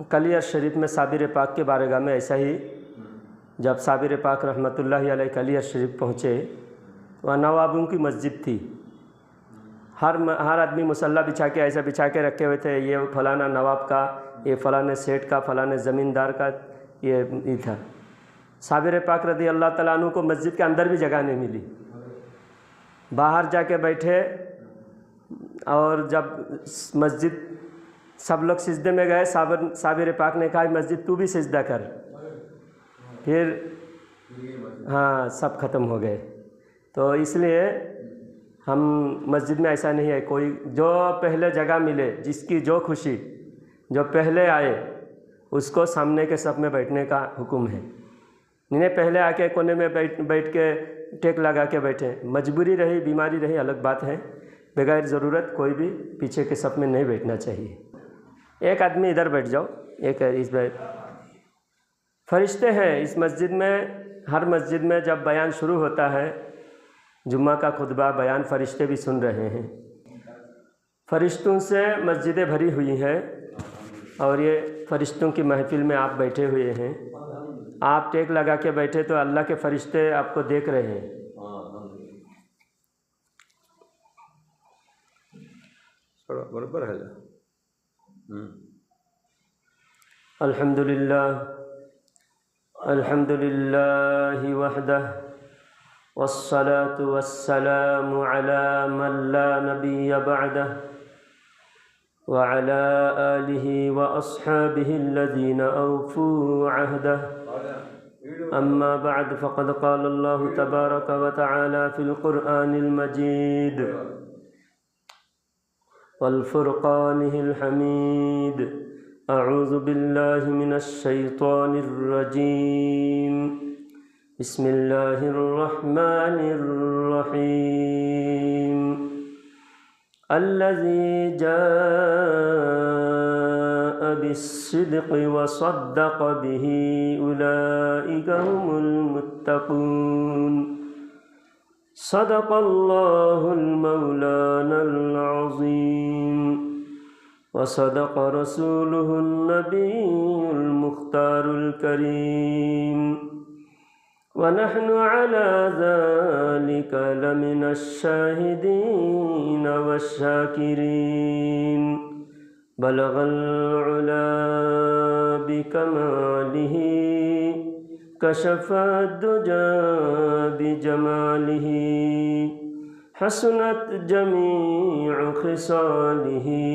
कलियर शरीफ में साबिर पाक के बारगाह में ऐसा ही, जब साबिर पाक रहमतुल्लाहि अलैह कलियर शरीफ पहुँचे, वहाँ नवाबों की मस्जिद थी। हर आदमी मुसल्ला बिछा के ऐसा बिछा के रखे हुए थे, ये फलाना नवाब का, ये फलाने सेठ का, फलाने ज़मींदार का ये था। साबिर पाक रज़ी अल्लाह तआला अन्हु को मस्जिद के अंदर भी जगह नहीं मिली, बाहर जाके बैठे। और जब मस्जिद सब लोग सिजदे में गए, साबिर पाक ने कहा मस्जिद तू भी सिजदा कर। फिर हाँ, सब ख़त्म हो गए। तो इसलिए हम मस्जिद में ऐसा नहीं है, कोई जो पहले जगह मिले, जिसकी जो खुशी, जो पहले आए उसको सामने के सब में बैठने का हुक्म है। इन्हें पहले आके कोने में बैठ के टेक लगा के बैठे, मजबूरी रही, बीमारी रही, अलग बात है। बगैर ज़रूरत कोई भी पीछे के सब में नहीं बैठना चाहिए। एक आदमी इधर बैठ जाओ, एक इस फरिश्ते हैं इस मस्जिद में। हर मस्जिद में जब बयान शुरू होता है, जुम्मा का खुतबा बयान, फरिश्ते भी सुन रहे हैं। फरिश्तों से मस्जिदें भरी हुई हैं और ये फरिश्तों की महफिल में आप बैठे हुए हैं। आप टेक लगा के बैठे तो अल्लाह के फरिश्ते आपको देख रहे हैं। बराबर है। अल्हम्दुलिल्लाह वहदह वस्सलातु वस्सलामु अला मन ला नबिय्य बअदह व अला आलिहि व अस्हाबिहि अल्लज़ीना औफू अहदह। अम्मा बअद फ़क़द क़ाल अल्लाहु तबारक व तआला फ़िल क़ुरआनिल मजीद वल फ़ुरक़ानिल हमीद। अऊज़ु बिल्लाहि मिनश शैतानिर रजीम। बिस्मिल्लाहिर रहमानिर रहीम। अल्लज़ी जाअ बिस्सिद्क़ि व सद्दक़ बिही उलाइका हुमुल मुत्तक़ून। सदक़ल्लाहुल मौलानल अज़ीम व सदक़ रसूलुहुन नबियुल मुख्तारुल करीम व नहनु अला ज़ालिका लमिनश शाहिदीन वश्शाकिरीन। बलगल उला बिकमालिही कशफ़द दुजा बिजमालिही हसनत जमीउ खिसालिही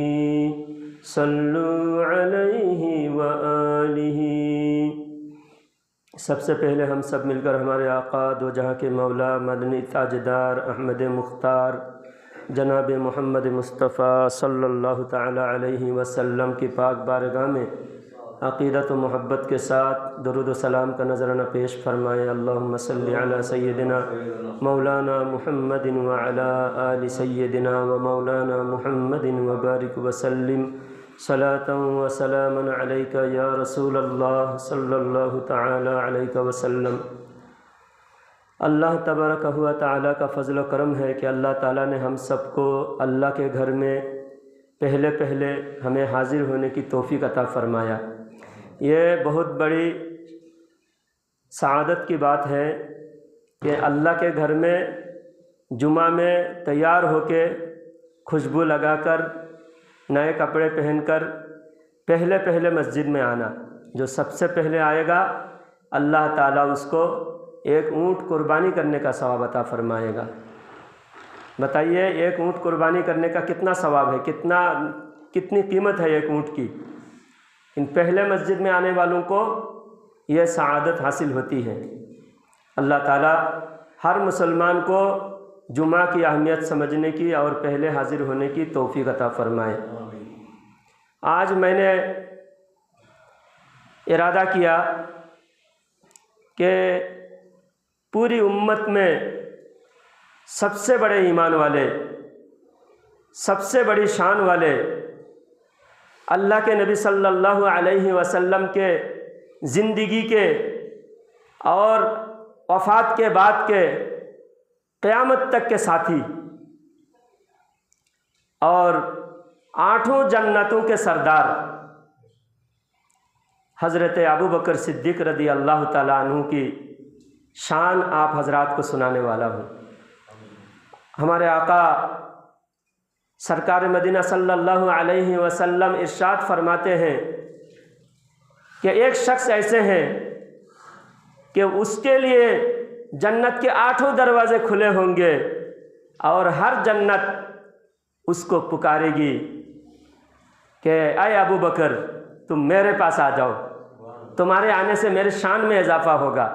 सल्लु अलैहि व आलिही। सबसे पहले हम सब मिलकर हमारे आका दो जहाँ के मौला मदनी ताजदार अहमद मुख्तार जनाब मोहम्मद मुस्तफ़ा सल्लल्लाहु ताला अलैहि वसल्लम की पाक बारगाह में अक़ीदत व मोहब्बत के साथ दुरूद व सलाम का नज़राना पेश फरमाए। अल्लाहुम्मा सल्लि अला सय्यदिना मौलाना मुहम्मदिन व अला आलि सय्यदिना व मौलाना मुहम्मदिन व बारिक व सल्लिम सलातन व सलामन अलैका या रसूल अल्लाह सल्लल्लाहु ताला अलैका वसल्लम। अल्लाह तबारक व तआला का फ़ज़ल व करम है कि अल्लाह ताला ने हम सबको अल्लाह के घर में पहले पहले हमें हाज़िर होने की तौफ़ीक़ अता फ़रमाया। ये बहुत बड़ी सआदत की बात है कि अल्लाह के घर में जुमा में तैयार होके खुशबू लगाकर नए कपड़े पहनकर पहले पहले मस्जिद में आना। जो सबसे पहले आएगा अल्लाह ताला उसको एक ऊँट कुर्बानी करने का सवाब अता फ़रमाएगा। बताइए, एक ऊँट कुर्बानी करने का कितना सवाब है, कितनी कीमत है एक ऊँट की। इन पहले मस्जिद में आने वालों को यह सआदत हासिल होती है। अल्लाह ताला हर मुसलमान को जुमा की अहमियत समझने की और पहले हाजिर होने की तौफ़ीक़ अता फ़रमाए। आज मैंने इरादा किया कि पूरी उम्मत में सबसे बड़े ईमान वाले, सबसे बड़ी शान वाले अल्लाह के नबी सल्लल्लाहु अलैहि वसल्लम के ज़िंदगी के और वफ़ात के बाद के क़यामत तक के साथी और 8 जन्नतों के सरदार हज़रत अबू बकर सिद्दीक़ रदी अल्लाह ताला अन्हु की शान आप हजरात को सुनाने वाला हूँ। हमारे आका सरकार मदीना सल्लल्लाहु अलैहि वसल्लम इरशाद फरमाते हैं कि एक शख्स ऐसे हैं कि उसके लिए जन्नत के 8 दरवाज़े खुले होंगे और हर जन्नत उसको पुकारेगी कि अय अबू बकर तुम मेरे पास आ जाओ, तुम्हारे आने से मेरे शान में इजाफ़ा होगा।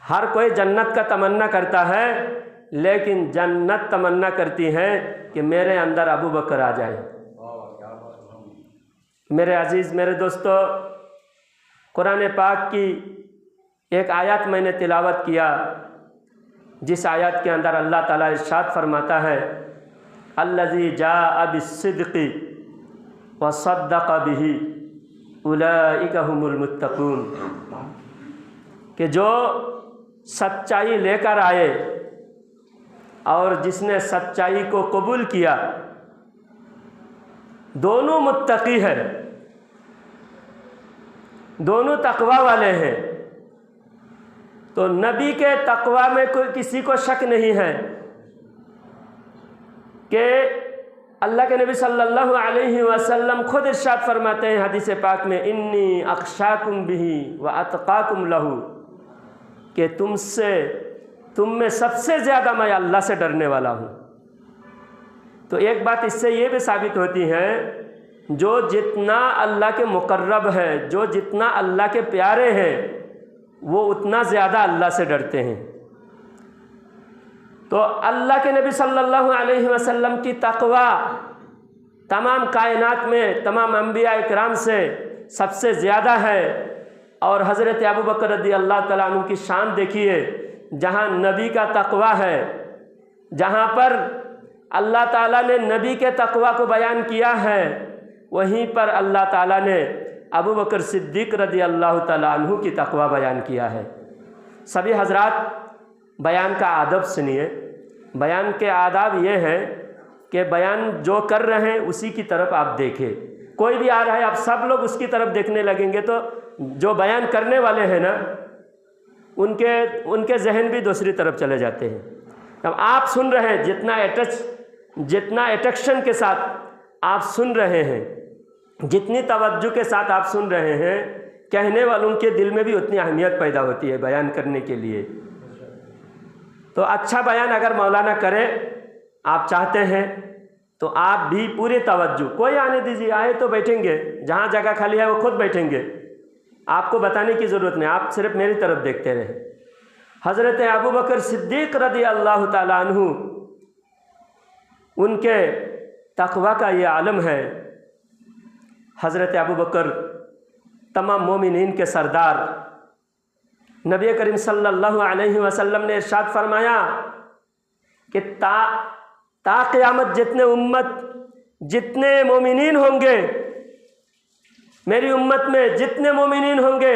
हर कोई जन्नत का तमन्ना करता है, लेकिन जन्नत तमन्ना करती है कि मेरे अंदर अबू बकर आ जाए। मेरे अजीज़, मेरे दोस्तों, कुरान पाक की एक आयत मैंने तिलावत किया, जिस आयत के अंदर अल्लाह ताला इरशाद फरमाता है, अल्लज़ी जाअ बिस्सिद्क़ि व सद्दक़ बिही उलाइका हुमुल मुत्तक़ून, कि जो सच्चाई लेकर आए और जिसने सच्चाई को कबूल किया, दोनों मुत्तकी है, दोनों तकवा वाले हैं। तो नबी के तकवा में कोई किसी को शक नहीं है कि अल्लाह के नबी सल्लल्लाहु अलैहि वसल्लम खुद इरशाद फरमाते हैं हदीस पाक में, इन्नी अख्शाकुम बिही व अतकाकुम लहू, कि तुम में सबसे ज़्यादा मैं अल्लाह से डरने वाला हूँ। तो एक बात इससे ये भी साबित होती है, जो जितना अल्लाह के मुकर्रब है, जो जितना अल्लाह के प्यारे हैं, वो उतना ज़्यादा अल्लाह से डरते हैं। तो अल्लाह के नबी सल्लल्लाहु अलैहि वसल्लम की तक़वा तमाम कायनात में तमाम अंबिया इकराम से सबसे ज़्यादा है। और हज़रत अबू बकर रज़ी अल्लाह तआला अन्हु की शान देखिए, जहाँ नबी का तक़वा है, जहाँ पर अल्लाह ताला ने नबी के तक़वा को बयान किया है, वहीं पर अल्लाह ताला ने अबू बकर सिद्दीक़ रज़ी अल्लाह तआला अन्हु की तक़वा बयान किया है। सभी हजरात बयान का आदब सुनिए। बयान के आदाब ये हैं कि बयान जो कर रहे हैं उसी की तरफ आप देखें। कोई भी आ रहा है, आप सब लोग उसकी तरफ देखने लगेंगे तो जो बयान करने वाले हैं ना, उनके जहन भी दूसरी तरफ चले जाते हैं। अब आप सुन रहे हैं, जितना अटेंशन के साथ आप सुन रहे हैं, जितनी तवज्जो के साथ आप सुन रहे हैं, कहने वालों के दिल में भी उतनी अहमियत पैदा होती है बयान करने के लिए। तो अच्छा बयान अगर मौलाना करे, आप चाहते हैं, तो आप भी पूरी तवज्जो, कोई आने दीजिए, आए तो बैठेंगे, जहाँ जगह खाली है वो खुद बैठेंगे, आपको बताने की ज़रूरत नहीं, आप सिर्फ मेरी तरफ देखते रहे। हज़रत अबू बकर सिद्दीक़ रज़ी अल्लाह तआला अन्हु, उनके तक़वा का ये आलम है। हज़रत अबू बकर तमाम मोमिनीन के सरदार, नबी करीम सल्लल्लाहु अलैहि वसल्लम ने इरशाद फरमाया कि ता क़यामत जितने मोमिनीन होंगे, मेरी उम्मत में जितने मोमिनीन होंगे,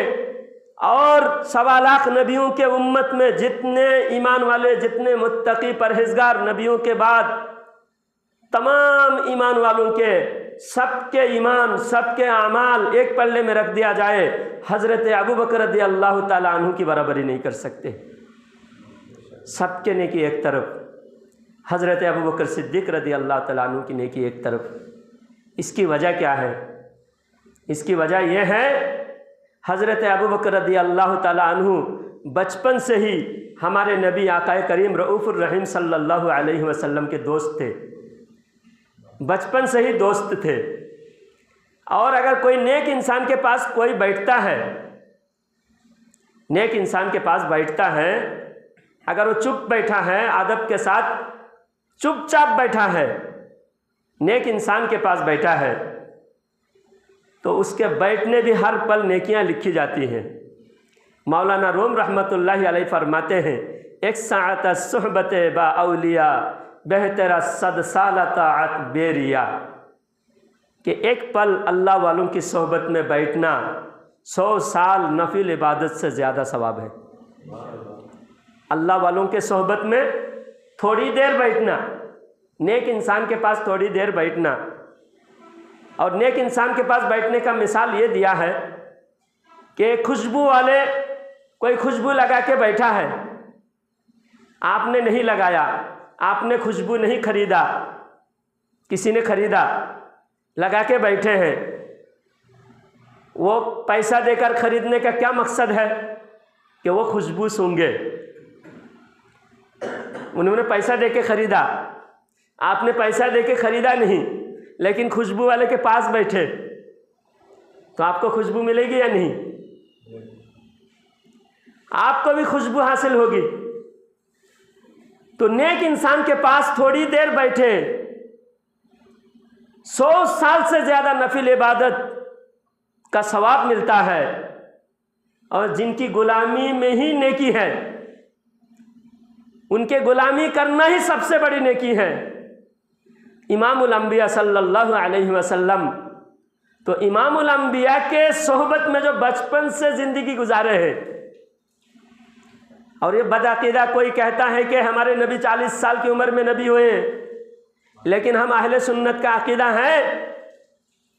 और 1.25 लाख नबियों के उम्मत में जितने ईमान वाले, जितने मुत्तकी परहेज़गार नबियों के बाद, तमाम ईमान वालों के सबके ईमान, सबके आमाल एक पल्ले में रख दिया जाए, हज़रत अबू बकर रज़ी अल्लाह ताला अन्हु की बराबरी नहीं कर सकते। सबके नेकी एक तरफ, हज़रत अबू बकर सिद्दीक़ रज़ी अल्लाह ताला अन्हु की नेकी एक तरफ। इसकी वजह क्या है? इसकी वजह यह है, हज़रत अबू बकर रज़ी अल्लाह ताला अन्हु बचपन से ही हमारे नबी आकाए करीम रऊफ़ुर रहीम सल्लल्लाहु अलैहि वसल्लम के दोस्त थे, बचपन से ही दोस्त थे। और अगर कोई नेक इंसान के पास कोई बैठता है, नेक इंसान के पास बैठता है, अगर वो चुप बैठा है, अदब के साथ चुपचाप बैठा है, नेक इंसान के पास बैठा है, तो उसके बैठने भी हर पल नेकियां लिखी जाती हैं। मौलाना रूम रहमतुल्लाहि अलैहि फरमाते हैं, एक साअत सुहबत बा औलिया बेहतरा सद साल ताअत बेरिया, कि एक पल अल्लाह वालों की सोहबत में बैठना 100 साल नफिल इबादत से ज़्यादा सवाब है। अल्लाह वालों के सोहबत में थोड़ी देर बैठना, नेक इंसान के पास थोड़ी देर बैठना, और नेक इंसान के पास बैठने का मिसाल ये दिया है कि खुशबू वाले कोई खुशबू लगा के बैठा है, आपने नहीं लगाया, आपने खुशबू नहीं खरीदा, किसी ने खरीदा, लगा के बैठे हैं। वो पैसा देकर खरीदने का क्या मकसद है कि वो खुशबू सूंघे। उन्होंने पैसा दे के खरीदा, आपने पैसा दे के खरीदा नहीं, लेकिन खुशबू वाले के पास बैठे, तो आपको खुशबू मिलेगी या नहीं? आपको भी खुशबू हासिल होगी। तो नेक इंसान के पास थोड़ी देर बैठे 100 साल से ज्यादा नफिल इबादत का सवाब मिलता है, और जिनकी गुलामी में ही नेकी है, उनके गुलामी करना ही सबसे बड़ी नेकी है। इमामुल अंबिया सल्लल्लाहु अलैहि वसल्लम, तो इमामुल अंबिया के सोहबत में जो बचपन से जिंदगी गुजारे हैं, और ये बदअकीदा कोई कहता है कि हमारे नबी 40 साल की उम्र में नबी हुए, लेकिन हम अहले सुन्नत का अकीदा है,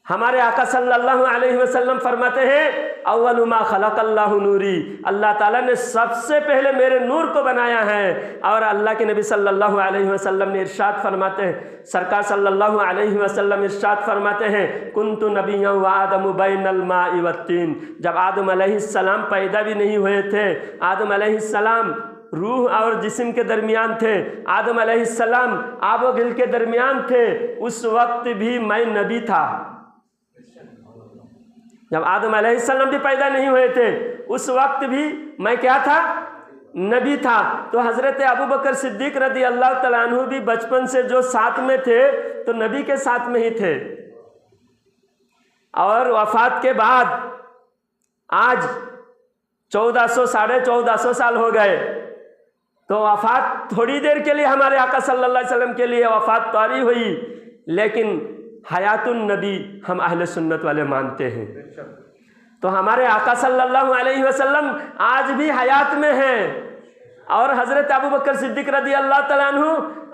हमारे आका सल्लल्लाहु अलैहि वसल्लम फरमाते हैं अव्वलु मा खलक़ल्लाहु नूरी, अल्लाह ताला ने सबसे पहले मेरे नूर को बनाया है। और अल्लाह के नबी सल्लल्लाहु अलैहि वसल्लम ने इरशाद फरमाते हैं, सरकार सल्लल्लाहु अलैहि वसल्लम इरशाद फरमाते हैं कुन्तु नबिय्यन व आदमु बैनल माइ वत्तीन। जब आदम अलैहिस्सलाम पैदा भी नहीं हुए थे, आदम अलैहिस्सलाम रूह और जिस्म के दरमियान थे, आदम अलैहिस्सलाम आब व गिल के दरमियान थे, उस वक्त भी मैं नबी था। जब आदम अलैहिस्सलाम भी पैदा नहीं हुए थे, उस वक्त भी मैं क्या था? नबी था। तो हज़रत अबू बकर सिद्दीक रज़ी अल्लाह तआला अन्हु भी बचपन से जो साथ में थे, तो नबी के साथ में ही थे। और वफात के बाद आज 1400 साढ़े 1400 साल हो गए, तो वफात थोड़ी देर के लिए हमारे आका सल्लल्लाहु अलैहि वसल्लम के लिए वफात तारी हुई, लेकिन हयातुन नबी हम अहले सुन्नत वाले मानते हैं। तो हमारे आका सल्लल्लाहु अलैहि वसल्लम आज भी हयात में हैं, और हज़रत अबू बकर सिद्दीक रज़ी अल्लाह तआला अन्हु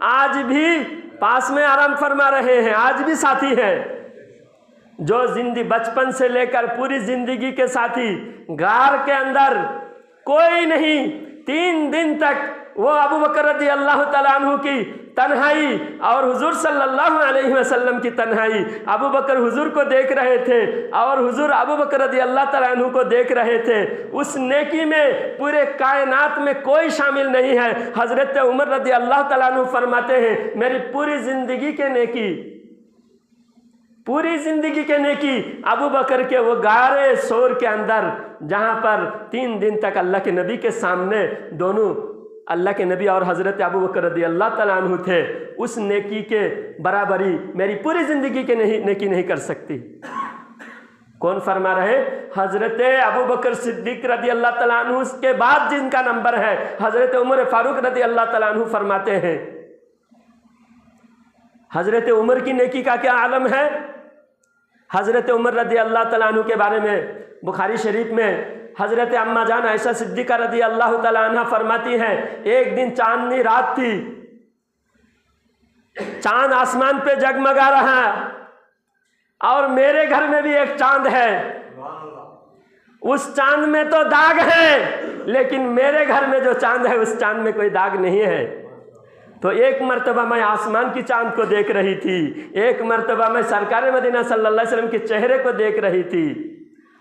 आज भी पास में आराम फरमा रहे हैं, आज भी साथी हैं। जो जिंदगी बचपन से लेकर पूरी जिंदगी के साथी, गार के अंदर कोई नहीं, 3 दिन तक वो अबू बकर रज़ी अल्लाह तआला अन्हु की तन्हाई और हुजूर सल्लल्लाहु अलैहि वसल्लम की तन्हाई, अबू बकर हुजूर को देख रहे थे और हुजूर अबू बकर रज़ी अल्लाह तआला अन्हु को देख रहे थे। उस नेकी में पूरे कायनात में कोई शामिल नहीं है। हज़रत उमर रज़ी अल्लाह तआला अन्हु फरमाते हैं मेरी पूरी जिंदगी के नेकी, पूरी जिंदगी के नेकी अबू बकर के वो गारे शोर के अंदर, जहाँ पर 3 दिन तक अल्लाह के नबी के सामने दोनों अल्लाह के नबी और हज़रत अबू बकर रज़ी अल्लाह तआला अन्हु थे, उस नेकी के बराबरी मेरी पूरी ज़िंदगी के नेकी नहीं कर सकती। कौन फरमा रहे? हज़रत अबू बकर सिद्दीक रज़ी अल्लाह तआला अन्हु के बाद जिनका नंबर है, हज़रत उमर फारूक रज़ी अल्लाह तआला अन्हु फरमाते हैं। हज़रत उमर की नेकी का क्या आलम है? हज़रत उमर रज़ी अल्लाह तआला अन्हु के बारे में बुखारी शरीफ में हज़रत अम्मा जान आयशा सिद्दीक़ा रज़ी अल्लाह तआला अन्हा फरमाती हैं, एक दिन चांदनी रात थी, चांद आसमान पे जगमगा रहा, और मेरे घर में भी एक चांद है, उस चांद में तो दाग है, लेकिन मेरे घर में जो चांद है उस चांद में कोई दाग नहीं है। तो एक मर्तबा मैं आसमान की चांद को देख रही थी, एक मर्तबा मैं सरकार मदीना सल्लल्लाहु अलैहि वसल्लम के चेहरे को देख रही थी,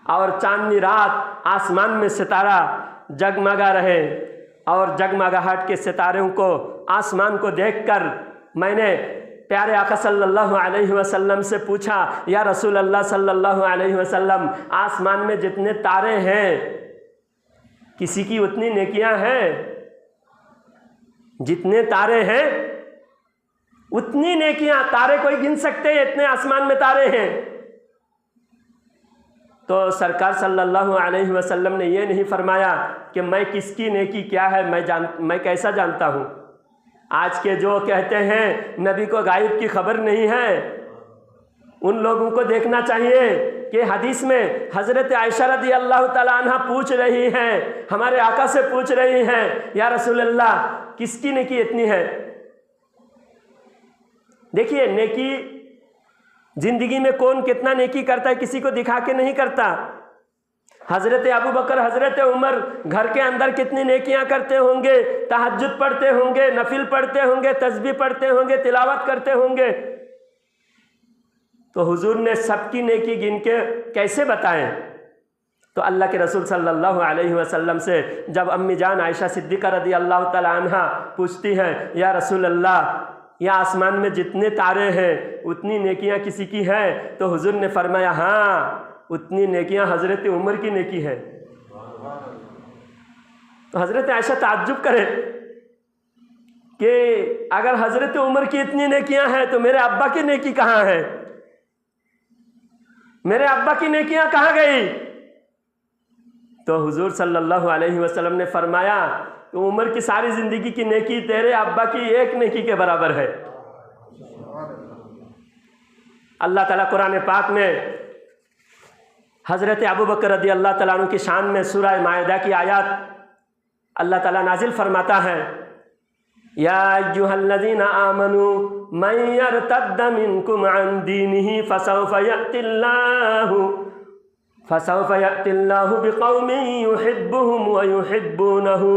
और चांदनी रात आसमान में सितारा जगमगा रहे, और जगमगाहट के सितारों को, आसमान को देखकर मैंने प्यारे आका सल्लल्लाहु अलैहि वसल्लम से पूछा, या रसूल अल्लाह सल्लल्लाहु अलैहि वसल्लम, आसमान में जितने तारे हैं किसी की उतनी नेकियां हैं? जितने तारे हैं उतनी नेकियां, तारे कोई गिन सकते हैं? इतने आसमान में तारे हैं। तो सरकार सल्लल्लाहु अलैहि वसल्लम ने यह नहीं फरमाया कि मैं किसकी नेकी क्या है मैं कैसा जानता हूँ। आज के जो कहते हैं नबी को गायब की खबर नहीं है, उन लोगों को देखना चाहिए कि हदीस में हज़रत आयशा रज़ी अल्लाह तआला अन्हा पूछ रही हैं, हमारे आका से पूछ रही हैं, या रसूल अल्लाह किसकी नेकी इतनी है? देखिए, नेकी जिंदगी में कौन कितना नेकी करता है किसी को दिखा के नहीं करता। हज़रत अबू बकर, हज़रत उमर घर के अंदर कितनी नेकियां करते होंगे, तहज्जुद पढ़ते होंगे, नफिल पढ़ते होंगे, तस्बीह पढ़ते होंगे, तिलावत करते होंगे। तो हुजूर ने सबकी नेकी गिन के कैसे बताएं? तो अल्लाह के रसूल सल्लल्लाहु अलैहि वसल्लम से जब अम्मी जान आयशा सिद्दीक़ा रज़ी अल्लाह तआला अन्हा पूछती हैं, या रसूल अल्लाह, या आसमान में जितने तारे हैं उतनी नेकियां किसी की हैं? तो हुजूर ने फरमाया, हाँ, उतनी नेकियां हज़रत उमर की नेकी है। तो हज़रत आयशा ताज्जुब करे कि अगर हज़रत उमर की इतनी नेकियां हैं तो मेरे अब्बा की नेकी कहाँ है? मेरे अब्बा की नेकियां कहाँ गई? तो हुजूर सल्लल्लाहु अलैहि वसल्लम ने फरमाया, तो उमर की सारी ज़िंदगी की नेकी तेरे अब्बा की एक नेकी के बराबर है। अल्लाह ताला कुरान पाक में हज़रत अबू बकर रज़ी अल्लाह तआला अन्हु की शान में सूरह माइदा की आयत अल्लाह ताला नाजिल फरमाता है, या अय्युहल्लज़ीना आमनू मन यर्तद्द मिनकुम अन दीनिही फसौफ यअतिल्लाहु बिक़ौमिन युहिब्बुहुम व युहिब्बूनहु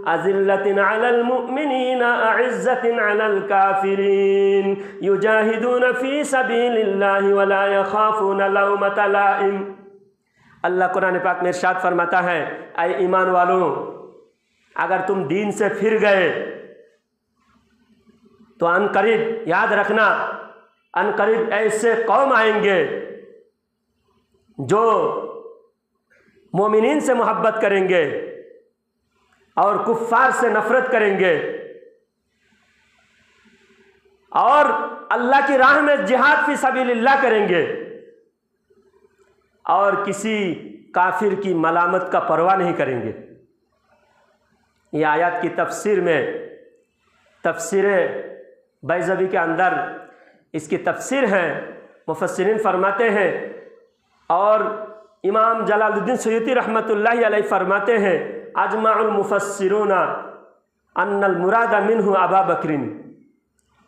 अज़िल्लतिन अलल मुअमिनीना अइज़्ज़तिन अलल काफ़िरीन युजाहिदून फ़ी सबीलिल्लाहि व ला यख़ाफ़ून लौमता लाइम। अल्लाह कुरान पाक में इरशाद फरमाता है, ऐ ईमान वालों, अगर तुम दीन से फिर गए तो अनकरीब याद रखना, अनकरीब ऐसे कौम आएंगे जो मोमिनीन से मोहब्बत करेंगे और कुफ्फार से नफरत करेंगे और अल्लाह की राह में जिहाद फी सबीलिल्लाह करेंगे और किसी काफिर की मलामत का परवाह नहीं करेंगे। ये आयत की तफसीर में, तफसीर बैज़वी के अंदर इसकी तफसीर है। मुफस्सिरीन फरमाते हैं और इमाम जलालुद्दीन सुयूती रहमतुल्लाहि अलैहि फरमाते हैं, अजमाउल मुफस्सिरूना अन्नल मुराद मिन्हु अबा बकरिन।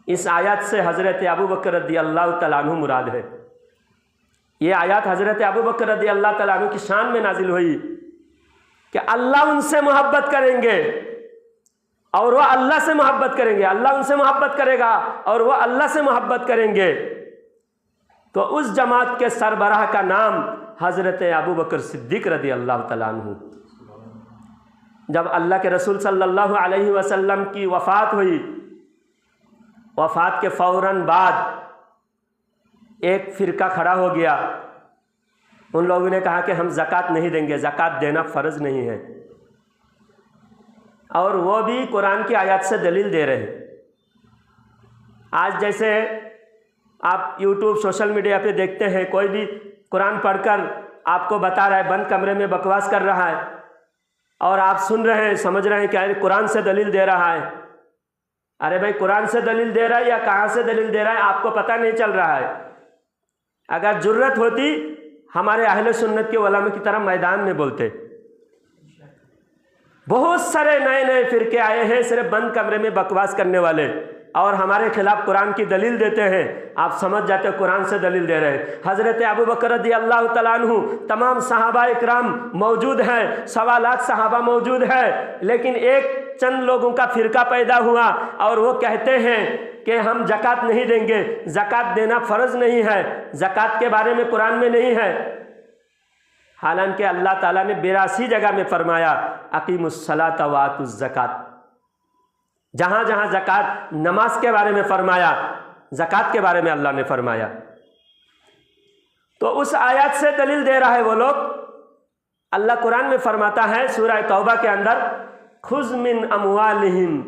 इस आयत से हज़रत अबू बकर रज़ी अल्लाह तआला अन्हु मुराद है। ये आयत हज़रत अबू बकर रज़ी अल्लाह तआला अन्हु की शान में नाजिल हुई कि अल्लाह उनसे मोहब्बत करेंगे और वह अल्लाह से मोहब्बत करेंगे, अल्लाह उनसे मोहब्बत करेगा और वह अल्लाह से मोहब्बत करेंगे। तो उस जमात के सरबराह का नाम हज़रत अबू बकर सिद्दीक़ रज़ी अल्लाह तआला अन्हु। जब अल्लाह के रसूल सल्लल्लाहु अलैहि वसल्लम की वफ़ात हुई, वफ़ात के फ़ौरन बाद एक फ़िरका खड़ा हो गया। उन लोगों ने कहा कि हम ज़कात नहीं देंगे, ज़कात देना फ़र्ज़ नहीं है, और वो भी कुरान की आयत से दलील दे रहे हैं। आज जैसे आप यूट्यूब सोशल मीडिया पे देखते हैं, कोई भी कुरान पढ़कर आपको बता रहा है, बंद कमरे में बकवास कर रहा है और आप सुन रहे हैं, समझ रहे हैं कि अरे कुरान से दलील दे रहा है। अरे भाई, कुरान से दलील दे रहा है या कहाँ से दलील दे रहा है आपको पता नहीं चल रहा है। अगर ज़रूरत होती हमारे अहले सुन्नत के उलमा की तरह मैदान में बोलते। बहुत सारे नए नए फ़िरके आए हैं सिर्फ बंद कमरे में बकवास करने वाले, और हमारे खिलाफ कुरान की दलील देते हैं। आप समझ जाते हो कुरान से दलील दे रहे हैं। हज़रत अबू बकर रज़ी अल्लाह तआला अन्हु, तमाम सहाबा इकराम मौजूद हैं, 1.25 लाख सहाबा मौजूद है, लेकिन एक चंद लोगों का फ़िरका पैदा हुआ और वो कहते हैं कि हम ज़कात नहीं देंगे, ज़कात देना फ़र्ज़ नहीं है, ज़कात के बारे में कुरान में नहीं है। हालांकि अल्लाह ताला ने 82 जगह में फरमाया, अकीमुस्सलात व आतुज़ ज़कात। जहाँ जहाँ ज़कात, नमाज के बारे में फरमाया, ज़कात के बारे में अल्लाह ने फरमाया। तो उस आयत से दलील दे रहा है वो लोग। अल्लाह कुरान में फरमाता है सूरह तौबा के अंदर, खुज़ मिन अमवालिहिम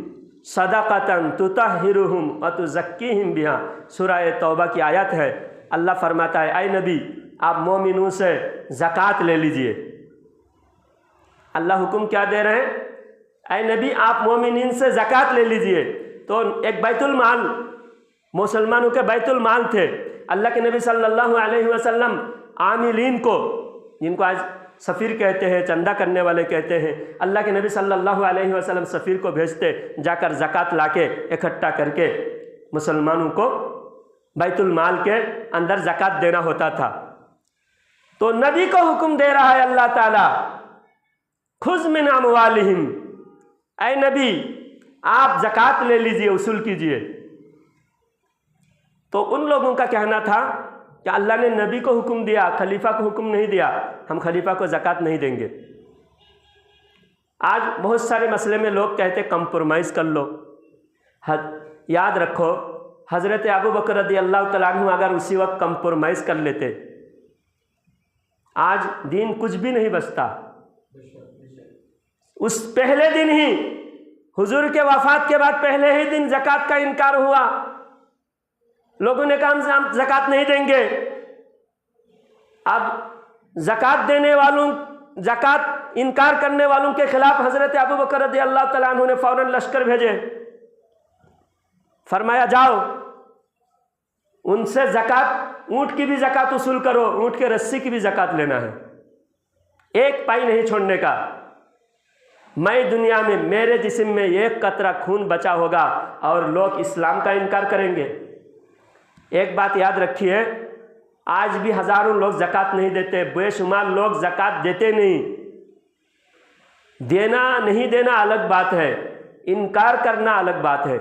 सदक़तन तुतहिरुहुम व तुज़क्कीहिम बिहा। सूरह तौबा की आयत है। अल्लाह फरमाता है, ऐ नबी, आप मोमिनों से ज़कात ले लीजिए। अल्लाह हुक्म क्या दे रहे हैं? ऐ नबी, आप मोमिनीन से ज़कात ले लीजिए। तो एक बैतुल माल, मुसलमानों के बैतुल माल थे। अल्लाह के नबी सल्लल्लाहु अलैहि वसल्लम आमिलीन को, जिनको आज सफ़ीर कहते हैं, चंदा करने वाले कहते हैं, अल्लाह के नबी सल्लल्लाहु अलैहि वसल्लम सफ़ीर को भेजते, जाकर ज़कात लाके इकट्ठा करके मुसलमानों को बैतुल माल के अंदर ज़कात देना होता था। तो नबी को हुक्म दे रहा है अल्लाह ताला, खुज़ मिन अमवालिहिम, ऐ नबी आप ज़कात ले लीजिए, उसूल कीजिए। तो उन लोगों का कहना था कि अल्लाह ने नबी को हुक्म दिया, खलीफा को हुक्म नहीं दिया, हम खलीफा को ज़कात नहीं देंगे। आज बहुत सारे मसले में लोग कहते कंप्रोमाइज़ कर लो। याद रखो, हज़रत अबू बकर रज़ी अल्लाह तआला अन्हु अगर उसी वक्त कंप्रोमाइज़ कर लेते, आज दीन कुछ भी नहीं बचता। उस पहले दिन ही, हुजूर के वफात के बाद पहले ही दिन ज़कात का इनकार हुआ। लोगों ने कहा हम ज़कात नहीं देंगे। अब ज़कात देने वालों, ज़कात इनकार करने वालों के खिलाफ हज़रत अबू बकर रज़ी अल्लाह तआला अन्हु ने फ़ौरन लश्कर भेजे। फरमाया जाओ उनसे ज़कात, ऊँट की भी ज़कात वसूल करो, ऊँट के रस्सी की भी ज़कात लेना है, एक पाई नहीं छोड़ने का। मैं दुनिया में, मेरे जिस्म में एक कतरा खून बचा होगा और लोग इस्लाम का इनकार करेंगे। एक बात याद रखिए, आज भी हज़ारों लोग ज़कात नहीं देते, बेशुमार लोग ज़कात देते नहीं। देना नहीं देना अलग बात है, इनकार करना अलग बात है।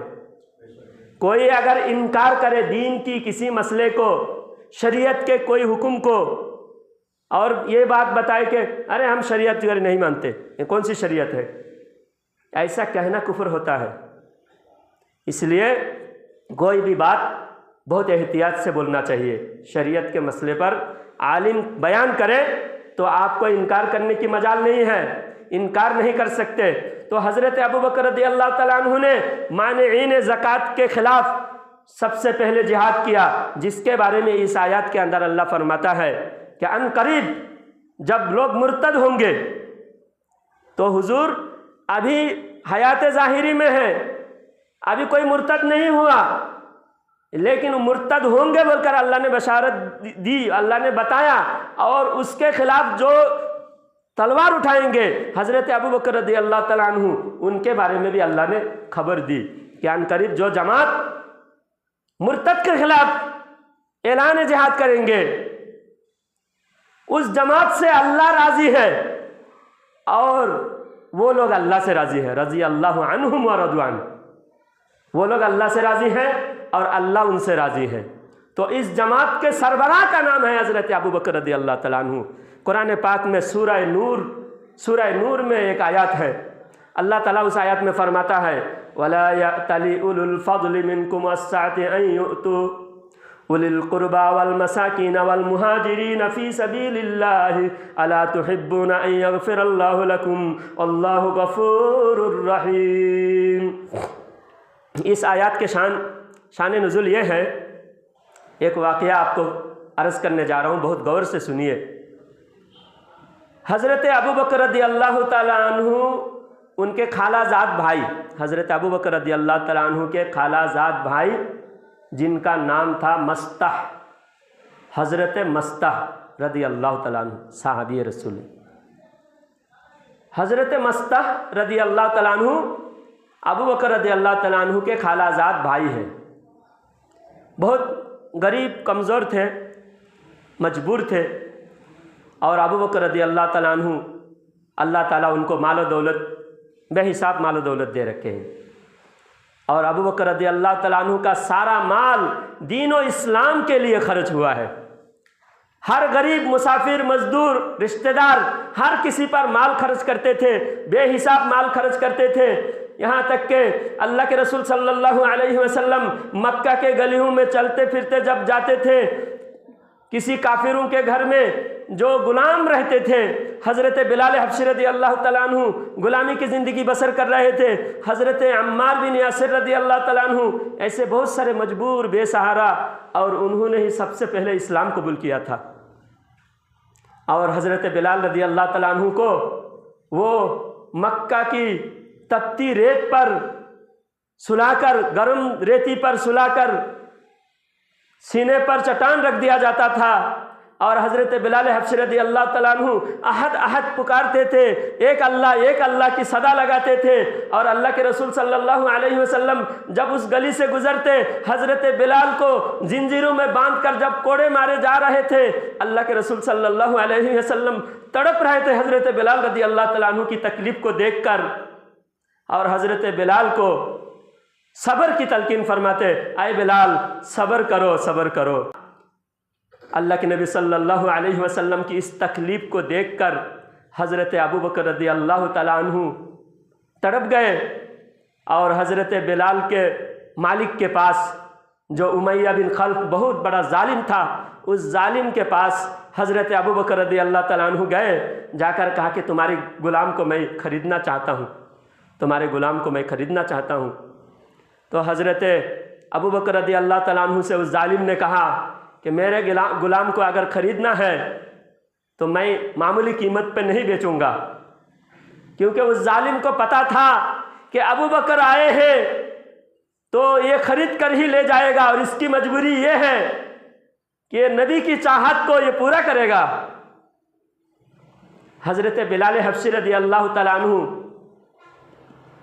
कोई अगर इनकार करे दीन की किसी मसले को, शरीयत के कोई हुक्म को, और ये बात बताए कि अरे हम शरीयत वगैरह नहीं मानते, ये कौन सी शरीयत है, ऐसा कहना कुफ्र होता है। इसलिए कोई भी बात बहुत एहतियात से बोलना चाहिए। शरीयत के मसले पर आलिम बयान करे तो आपको इनकार करने की मजाल नहीं है, इनकार नहीं कर सकते। तो हज़रत अबू बकर रज़ी अल्लाह तआला अन्हु ने मानिईन ज़कात के खिलाफ सबसे पहले जिहाद किया, जिसके बारे में इस आयत के अंदर अल्लाह फरमाता है कि अन करीब जब लोग मुर्तद होंगे, तो हुजूर अभी हयात ज़ाहिरी में है, अभी कोई मुर्तद नहीं हुआ, लेकिन मुर्तद होंगे बोलकर अल्लाह ने बशारत दी, अल्लाह ने बताया। और उसके खिलाफ जो तलवार उठाएंगे हज़रत अबू बकर रज़ी अल्लाह तआला अन्हु, उनके बारे में भी अल्लाह ने खबर दी कि अनकरीब जो जमात मुर्तद के खिलाफ ऐलान जिहाद करेंगे, उस जमात से अल्लाह राज़ी है और वो लोग अल्लाह से राज़ी है। रज़ी अल्लाहु अन्हुम व रज़वान, वो लोग अल्लाह से राज़ी हैं और अल्लाह उनसे राज़ी है। तो इस जमात के सरबराह का नाम है हज़रत अबू बकर रज़ी अल्लाह तआला अन्हु। कुरान पाक में सूरह नूर में एक आयत है, अल्लाह ताला उस आयत में फरमाता है वला यअतली उलुल फ़ज़्लि मिनकुम वस्सअति अन युअतू उलिल कुर्बा वल मसाकीन वल मुहाजिरीन फ़ी सबीलिल्लाहि अला तुहिब्बूना अन यग़फ़िरल्लाहु लकुम वल्लाहु गफ़ूरुर रहीम। इस आयत के शान नुज़ुल ये है, एक वाक़या आपको अर्ज़ करने जा रहा हूँ, बहुत गौर से सुनिए। हज़रत अबू बकर रज़ी अल्लाह तआला अन्हु, उनके खालाजाद भाई, हज़रत अबू बकर रज़ी अल्लाह तआला अन्हु के खालाजाद भाई जिनका नाम था मस्तह, हज़रत मस्तह रज़ी अल्लाह तआला अन्हु, साहबी रसूल। हज़रत मस्तह रज़ी अल्लाह तआला अन्हु अबू बकर रज़ी अल्लाह तआला अन्हु के खालाजाद भाई हैं। बहुत गरीब कमज़ोर थे, मजबूर थे, और अबू बकर रज़ी अल्लाह तआला अन्हु, अल्लाह ताला उनको मालो दौलत, बेहिसाब मालो दौलत दे रखे हैं। और अबू बकर रज़ी अल्लाह तआला अन्हु का सारा माल दीन और इस्लाम के लिए खर्च हुआ है। हर गरीब, मुसाफिर, मजदूर, रिश्तेदार, हर किसी पर माल खर्च करते थे, बेहिसाब माल खर्च करते थे। यहाँ तक कि अल्लाह के रसूल सल्लल्लाहु अलैहि वसल्लम मक्का के गलियों में चलते फिरते जब जाते थे, किसी काफिरों के घर में जो गुलाम रहते थे, हज़रत बिलाल हबशी रज़ी अल्लाह तआला अन्हु गुलामी की ज़िंदगी बसर कर रहे थे, हज़रत अम्मार बिन यासिर रज़ी अल्लाह तआला अन्हु, ऐसे बहुत सारे मजबूर, बेसहारा, और उन्होंने ही सबसे पहले इस्लाम कबूल किया था। और हज़रत बिलाल रज़ी अल्लाह तआला अन्हु को वो मक्का की तपती रेत पर सुलाकर, गर्म रेती पर सुलाकर सीने पर चट्टान रख दिया जाता था, और हज़रत बिलाल हबशी रज़ी अल्लाह तआला अन्हु अहद अहद पुकारते थे, एक अल्लाह की सदा लगाते थे। और अल्लाह के रसूल सल्लल्लाहु अलैहि वसल्लम जब उस गली से गुजरते, हज़रत बिलाल को जिंजीरों में बांधकर जब कोड़े मारे जा रहे थे, अल्लाह के रसूल सल्लल्लाहु अलैहि वसल्लम तड़प रहे थे हज़रत बिलाल रज़ी अल्लाह तआला अन्हु की तकलीफ़ को देखकर, और हज़रत बिलाल को सब्र की तलकीन फरमाते, आए बिलाल सब्र करो, सब्र करो। अल्लाह के नबी सल्लल्लाहु अलैहि वसल्लम की इस तकलीफ़ को देखकर हज़रत अबू बकर रज़ी अल्लाह तआला अन्हु तड़प गए, और हज़रत बिलाल के मालिक के पास, जो उमैया बिन खल्फ बहुत बड़ा जालिम था, उस जालिम के पास हज़रत अबू बकर रज़ी अल्लाह तआला अन्हु गए, जाकर कहा कि तुम्हारे ग़ुलाम को मैं ख़रीदना चाहता हूँ, तुम्हारे ग़ुलाम को मैं ख़रीदना चाहता हूँ। तो हज़रत अबू बकर रज़ी अल्लाह तआला अन्हु से उस जालिम ने कहा कि मेरे ग़ुलाम को अगर ख़रीदना है तो मैं मामूली कीमत पे नहीं बेचूंगा, क्योंकि उस जालिम को पता था कि अबू बकर आए हैं तो ये ख़रीद कर ही ले जाएगा, और इसकी मजबूरी ये है कि ये नबी की चाहत को ये पूरा करेगा। हज़रत बिलाल हबशी रज़ी अल्लाह तआला अन्हु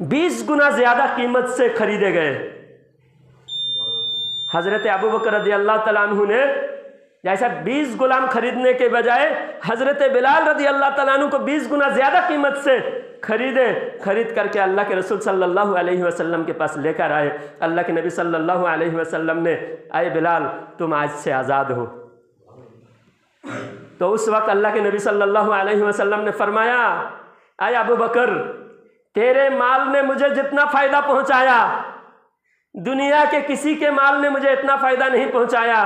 20 गुना ज़्यादा कीमत से ख़रीदे गए। हज़रत अबू बकर रज़ी अल्लाह तआला अन्हु ने जैसा 20 गुलाम खरीदने के बजाय हज़रत बिलाल रज़ी अल्लाह तआला अन्हु को 20 गुना ज़्यादा कीमत से खरीद करके अल्लाह के रसूल सल्लल्लाहु अलैहि वसल्लम के पास लेकर आए। अल्लाह के नबी सल्लल्लाहु अलैहि वसल्लम ने, आए बिलाल तुम आज से आज़ाद हो। तो उस वक्त अल्लाह के नबी सल्लल्लाहु अलैहि वसल्लम ने फरमाया, आए अबू बकर, तेरे माल ने मुझे जितना फ़ायदा पहुँचाया, दुनिया के किसी के माल ने मुझे इतना फ़ायदा नहीं पहुँचाया।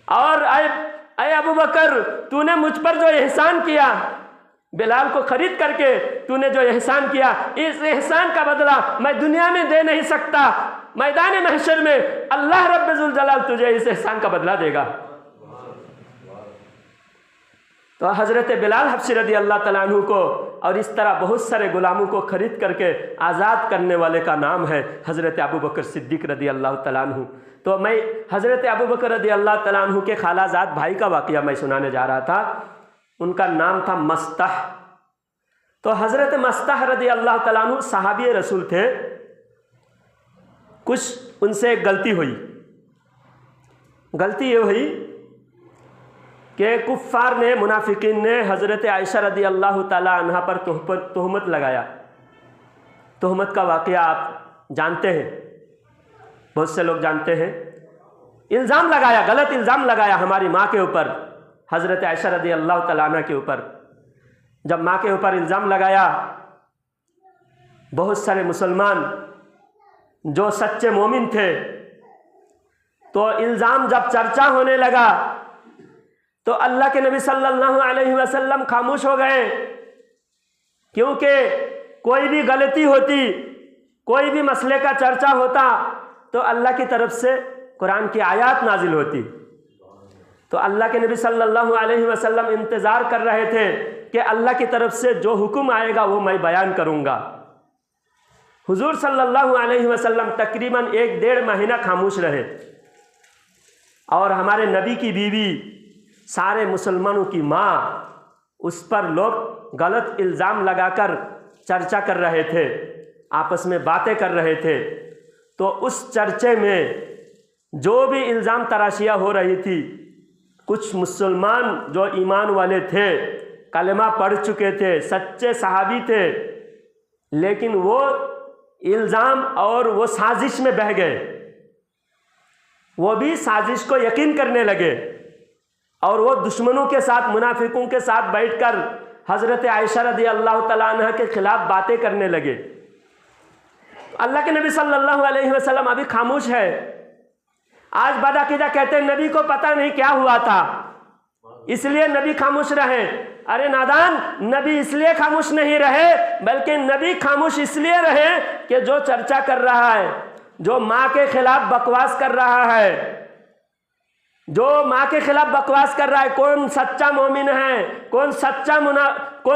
और अय अबू बकर, तूने मुझ पर जो एहसान किया, बिलाल को ख़रीद करके तूने जो एहसान किया, इस एहसान का बदला मैं दुनिया में दे नहीं सकता, मैदान महशर में अल्लाह रब्बुल जलाल तुझे इस एहसान का बदला देगा। तो हज़रत बिलाल हबशी रज़ी अल्लाह तआला अन्हु को और इस तरह बहुत सारे ग़ुलामों को ख़रीद करके आज़ाद करने वाले का नाम है हज़रत अबू बकर सिद्दीक़ रज़ी अल्लाह तआला अन्हु। तो मैं हज़रत अबू बकर रज़ी अल्लाह तआला अन्हु के खालाजाद भाई का वाक़या मैं सुनाने जा रहा था। उनका नाम था मस्ताह। तो हज़रत मस्ताह रज़ी अल्लाह तआला अन्हु सहाबी रसूल थे। कुछ उनसे गलती हुई। गलती ये हुई कि कुफ़ार ने, मुनाफिकीन ने हज़रत आयशा रज़ी अल्लाह ताला अन्हा पर तोहमत लगाया। तोहमत का वाक़या आप जानते हैं, बहुत से लोग जानते हैं। इल्ज़ाम लगाया, गलत इल्ज़ाम लगाया हमारी माँ के ऊपर, हज़रत आयशा रज़ी अल्लाह ताला अन्हा के ऊपर। जब माँ के ऊपर इल्ज़ाम लगाया, बहुत सारे मुसलमान जो सच्चे मोमिन थे, तो इल्ज़ाम जब चर्चा होने लगा तो अल्लाह के नबी सल्लल्लाहु अलैहि वसल्लम खामोश हो गए, क्योंकि कोई भी गलती होती, कोई भी मसले का चर्चा होता तो अल्लाह की तरफ से कुरान की आयत नाजिल होती। तो अल्लाह के नबी सल्लल्लाहु अलैहि वसल्लम इंतज़ार कर रहे थे कि अल्लाह की तरफ से जो हुक्म आएगा वो मैं बयान करूँगा। हुजूर सल्लल्लाहु अलैहि वसल्लम तकरीबन 1-1.5 महीना खामोश रहे, और हमारे नबी की बीवी, सारे मुसलमानों की माँ, उस पर लोग गलत इल्ज़ाम लगाकर चर्चा कर रहे थे, आपस में बातें कर रहे थे। तो उस चर्चे में जो भी इल्ज़ाम तराशियाँ हो रही थी, कुछ मुसलमान जो ईमान वाले थे, कलमा पढ़ चुके थे, सच्चे सहाबी थे, लेकिन वो इल्ज़ाम और वो साजिश में बह गए। वो भी साजिश को यकीन करने लगे, और वो दुश्मनों के साथ, मुनाफिकों के साथ बैठकर हज़रत आयशा रज़ी अल्लाह तआला अन्हा के खिलाफ बातें करने लगे। अल्लाह के नबी सल्लल्लाहु अलैहि वसल्लम अभी खामोश है। आज बदअक़ीदा कहते हैं नबी को पता नहीं क्या हुआ था, इसलिए नबी खामोश रहे। अरे नादान, नबी इसलिए खामोश नहीं रहे, बल्कि नबी खामोश इसलिए रहे कि जो चर्चा कर रहा है, जो माँ के खिलाफ बकवास कर रहा है, जो माँ के खिलाफ बकवास कर रहा है, कौन सच्चा मोमिन है, कौन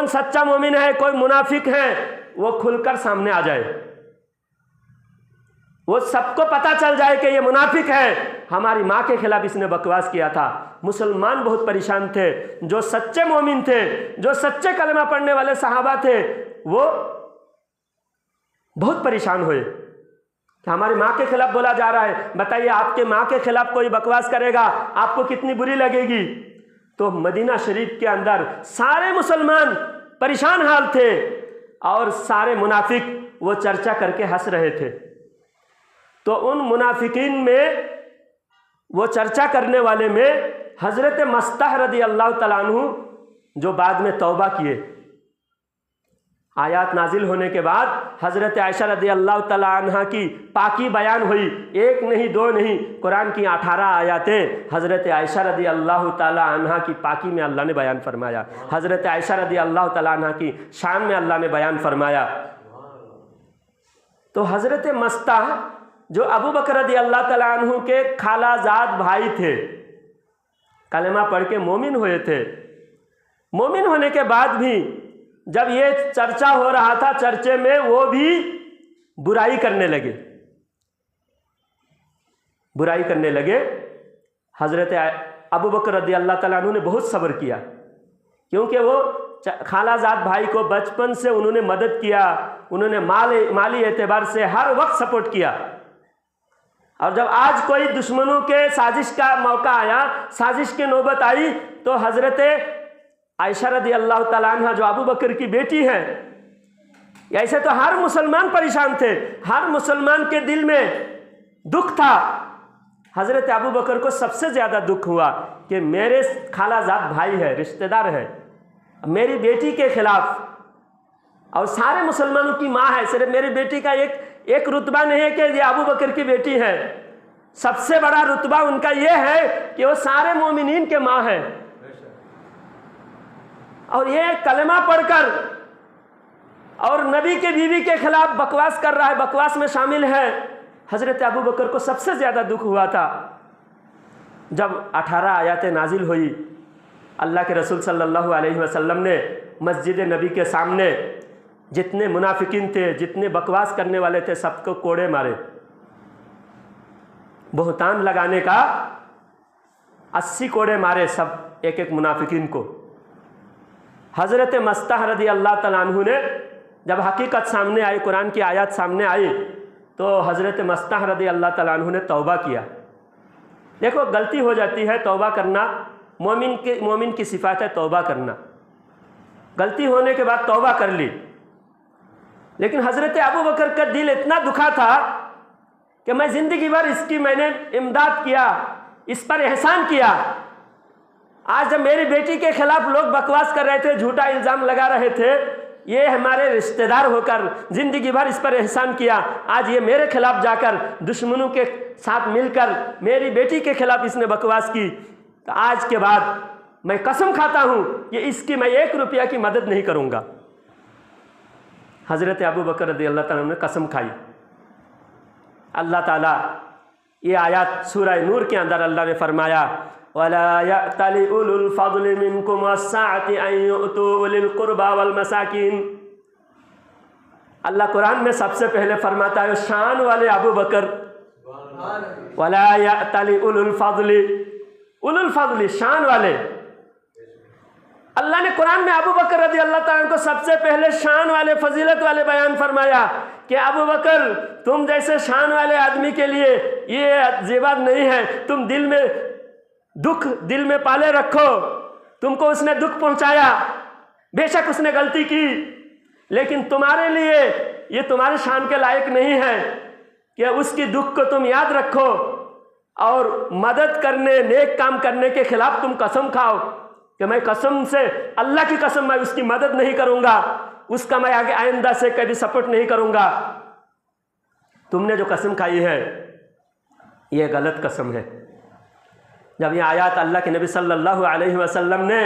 सच्चा मोमिन है, कोई मुनाफिक है, वो खुलकर सामने आ जाए, वो सबको पता चल जाए कि ये मुनाफिक है। हमारी माँ के खिलाफ इसने बकवास किया था। मुसलमान बहुत परेशान थे, जो सच्चे मोमिन थे, जो सच्चे कलमा पढ़ने वाले सहाबा थे, वो बहुत परेशान हुए कि हमारी माँ के खिलाफ बोला जा रहा है। बताइए, आपके माँ के खिलाफ कोई बकवास करेगा, आपको कितनी बुरी लगेगी। तो मदीना शरीफ के अंदर सारे मुसलमान परेशान हाल थे और सारे मुनाफिक वो चर्चा करके हंस रहे थे। तो उन मुनाफिकीन में, वो चर्चा करने वाले में हज़रत मस्ताह रदी अल्लाह तआला अन्हु, जो बाद में तौबा किए, आयात नाजिल होने के बाद हज़रत आयशा रदी अल्लाह तआला अन्हा की पाकी बयान हुई। एक नहीं, दो नहीं, कुरान की 18 आयातें हज़रत आयशा रदी अल्लाह तआला अन्हा की पाकी में अल्लाह ने बयान फरमाया। हज़रत आयशा रदी अल्लाह तआला अन्हा की शान में अल्लाह ने बयान फरमाया। तो हज़रत मस्ताह, जो अबू बकर रदी अल्लाह तआला अन्हु के खालाजाद भाई थे, कलमा पढ़ के मोमिन हुए थे। मोमिन होने के बाद भी जब ये चर्चा हो रहा था, चर्चे में वो भी बुराई करने लगे, बुराई करने लगे। हज़रत अबू बकर रदी अल्लाह तआला अन्हु ने बहुत सब्र किया, क्योंकि वो खालाजाद भाई को बचपन से उन्होंने मदद किया, उन्होंने माली एतबार से हर वक्त सपोर्ट किया। और जब आज कोई दुश्मनों के साजिश का मौका आया, साजिश की नौबत आई, तो हज़रत आयशा रदी अल्लाह तआला अन्हा, जो अबू बकर की बेटी हैं, ऐसे तो हर मुसलमान परेशान थे, हर मुसलमान के दिल में दुख था। हज़रत अबू बकर को सबसे ज़्यादा दुख हुआ कि मेरे खालाजाद भाई है, रिश्तेदार है, मेरी बेटी के खिलाफ, और सारे मुसलमानों की माँ है, सिर्फ मेरी बेटी का एक रुतबा नहीं है कि ये अबू बकर की बेटी है, सबसे बड़ा रुतबा उनका ये है कि वो सारे मोमिनीन के माँ है। और ये कलमा पढ़कर और नबी के बीवी के खिलाफ बकवास कर रहा है, बकवास में शामिल है। हज़रत अबू बकर को सबसे ज़्यादा दुख हुआ था जब 18 आयतें नाजिल हुई। अल्लाह के रसूल सल्लल्लाहु अलैहि वसल्लम ने मस्जिद नबी के सामने जितने मुनाफिकीन थे, जितने बकवास करने वाले थे, सबको कोड़े मारे। बहुतान लगाने का 80 कोड़े मारे, सब एक एक मुनाफिकीन को। हज़रत मस्ताह रदी अल्लाह तआला अन्हु ने जब हकीकत सामने आई, कुरान की आयत सामने आई, तो हज़रत मस्ताह रदी अल्लाह तआला अन्हु ने तौबा किया। देखो, गलती हो जाती है, तौबा करना मोमिन की सिफात है, तौबा करना। गलती होने के बाद तौबा कर ली, लेकिन हज़रत अबू बकर का दिल इतना दुखा था कि मैं ज़िंदगी भर इसकी मैंने इमदाद किया, इस पर एहसान किया। आज जब मेरी बेटी के खिलाफ लोग बकवास कर रहे थे, झूठा इल्ज़ाम लगा रहे थे, ये हमारे रिश्तेदार होकर ज़िंदगी भर इस पर एहसान किया, आज ये मेरे खिलाफ जाकर दुश्मनों के साथ मिलकर मेरी बेटी के खिलाफ इसने बकवास की, तो आज के बाद मैं कसम खाता हूँ कि इसकी मैं 1 रुपया की मदद नहीं करूँगा। हज़रत अबू बकर रज़ी अल्लाह ताला ने कसम खाई। अल्लाह ताला ये आयत सूरह नूर के अंदर अल्लाह ने फरमाया, वला यअतली उलुल फज़्लि मिनकुम वस्साअति अन युअतू उलिल कुर्बा वल मसाकिन। अल्लाह कुरान में सबसे पहले फरमाता है शान वाले अबू बकर, वला यअतली उलुल फज़्लि शान वाले। अल्लाह ने कुरान में अबू बकर रज़ी अल्लाह ताला को सबसे पहले शान वाले, फजीलत वाले बयान फरमाया कि अबू बकर, तुम जैसे शान वाले आदमी के लिए ये जेवर नहीं है, तुम दिल में दुख दिल में पाले रखो। तुमको उसने दुख पहुंचाया, बेशक उसने गलती की, लेकिन तुम्हारे लिए ये तुम्हारे शान के लायक नहीं है कि उसकी दुख को तुम याद रखो और मदद करने, नेक काम करने के खिलाफ तुम कसम खाओ कि मैं कसम से, अल्लाह की कसम, मैं उसकी मदद नहीं करूँगा, उसका मैं आगे आइंदा से कभी सपोर्ट नहीं करूँगा। तुमने जो कसम खाई है ये गलत कसम है। जब ये आयत अल्लाह के नबी सल्लल्लाहु अलैहि वसल्लम ने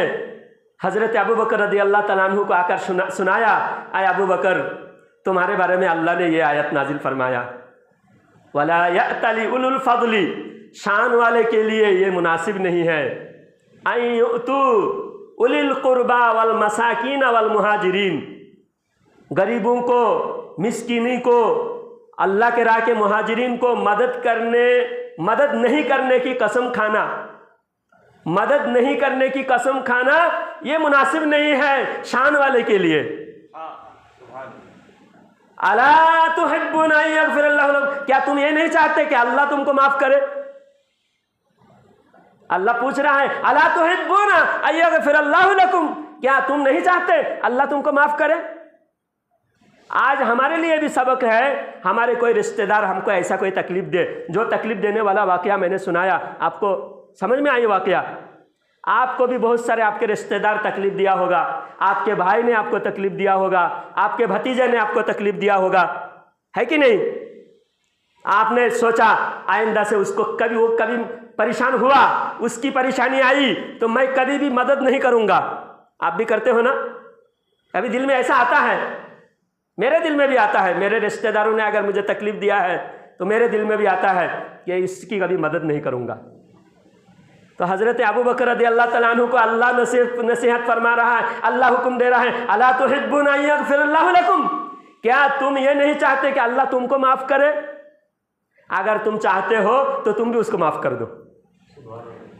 हज़रत अबू बकर रज़ी अल्लाह तआला अन्हु को आकर सुनाया, आए अबू बकर, तुम्हारे बारे में अल्लाह ने ये आयत नाजिल फरमाया, वला यअतली उलुल फज़्लि, शान वाले के लिए ये मुनासिब नहीं है, अन युअतू उलिल कुर्बा वल मसाकीन वल मुहाजिरीन, गरीबों को, मिस्कीनी को अल्लाह के राह के मुहाजिरीन को मदद नहीं करने की कसम खाना, मदद नहीं करने की कसम खाना ये मुनासिब नहीं है शान वाले के लिए। अला तुहिब्बूना अन यगफिरल्लाहु लकुम, क्या तुम ये नहीं चाहते कि अल्लाह तुमको माफ करे? अल्लाह पूछ रहा है अला तुहिब्बूना अन यगफिरल्लाहु लकुम, क्या तुम नहीं चाहते अल्लाह तुमको माफ करे? आज हमारे लिए भी सबक है, हमारे कोई रिश्तेदार हमको ऐसा कोई तकलीफ दे, जो तकलीफ देने वाला वाकया मैंने सुनाया, आपको समझ में आई वाकया? आपको भी बहुत सारे आपके रिश्तेदार तकलीफ दिया होगा, आपके भाई ने आपको तकलीफ दिया होगा, आपके भतीजे ने आपको तकलीफ दिया होगा, है कि नहीं? आपने सोचा आइंदा से उसको कभी परेशान हुआ, उसकी परेशानी आई तो मैं कभी भी मदद नहीं करूंगा। आप भी करते हो ना? कभी दिल में ऐसा आता है, मेरे दिल में भी आता है, मेरे रिश्तेदारों ने अगर मुझे तकलीफ दिया है तो मेरे दिल में भी आता है कि इसकी कभी मदद नहीं करूंगा। तो हज़रत अबू बकर रज़ी अल्लाह तआला अन्हु को अल्लाह नसीहत फरमा रहा है, अल्लाह हुक्म दे रहा है अला तुहिब्बूना अन यगफिरल्लाहु लकुम, क्या तुम ये नहीं चाहते कि अल्लाह तुमको माफ़ करे? अगर तुम चाहते हो तो तुम भी उसको माफ़ कर दो।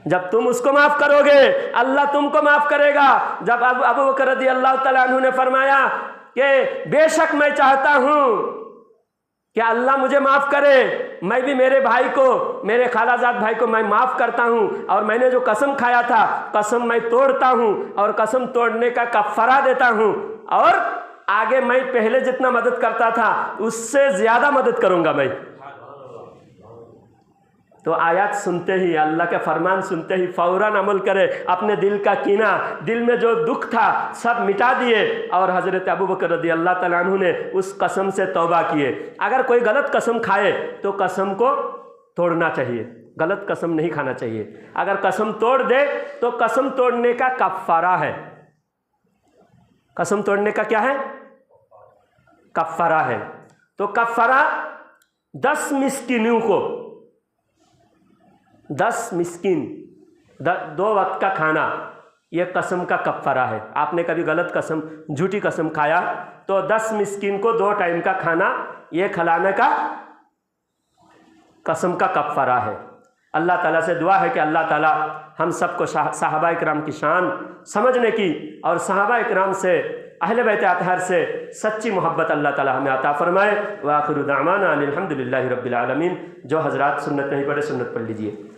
जब तुम उसको माफ़ करोगे अल्लाह तुमको माफ़ करेगा। जब अबू बकर रज़ी अल्लाह तआला अन्हु ने फरमाया कि बेशक मैं चाहता हूँ कि अल्लाह मुझे माफ़ करे, मैं भी मेरे भाई को, मेरे खालाजाद भाई को मैं माफ़ करता हूँ, और मैंने जो कसम खाया था कसम मैं तोड़ता हूँ और कसम तोड़ने का कफ़ारा देता हूँ, और आगे मैं पहले जितना मदद करता था उससे ज़्यादा मदद करूँगा मैं। तो आयत सुनते ही, अल्लाह के फरमान सुनते ही फ़ौरन अमल करे, अपने दिल का कीना, दिल में जो दुख था सब मिटा दिए, और हज़रत अबू बकर रज़ी अल्लाह तआला अन्हु ने उस कसम से तौबा किए। अगर कोई गलत कसम खाए तो कसम को तोड़ना चाहिए, गलत कसम नहीं खाना चाहिए। अगर कसम तोड़ दे तो कसम तोड़ने का कफ़ारा है। कसम तोड़ने का क्या है? कफ़ारा है। तो कफ़ारा 10 मिस्कीनों को, 10 मिस्कीन, 2 वक्त का खाना, ये कसम का कफ़ारा है। आपने कभी गलत कसम, झूठी कसम खाया तो 10 मिस्कीन को 2 टाइम का खाना ये खिलाने का कसम का कफ़ारा है। अल्लाह ताला से दुआ है कि अल्लाह ताला हम सबको सहाबा इकराम की शान समझने की और सहाबा इकराम से, अहले बैत अतहर से सच्ची मोहब्बत अल्लाह ताला हमें अता फरमाए। व आखिरु दावाना अनिल हम्दुलिल्लाहि रब्बिल आलमीन। जो हज़रात सुन्नत नहीं पढ़े सुन्नत पढ़ लीजिए।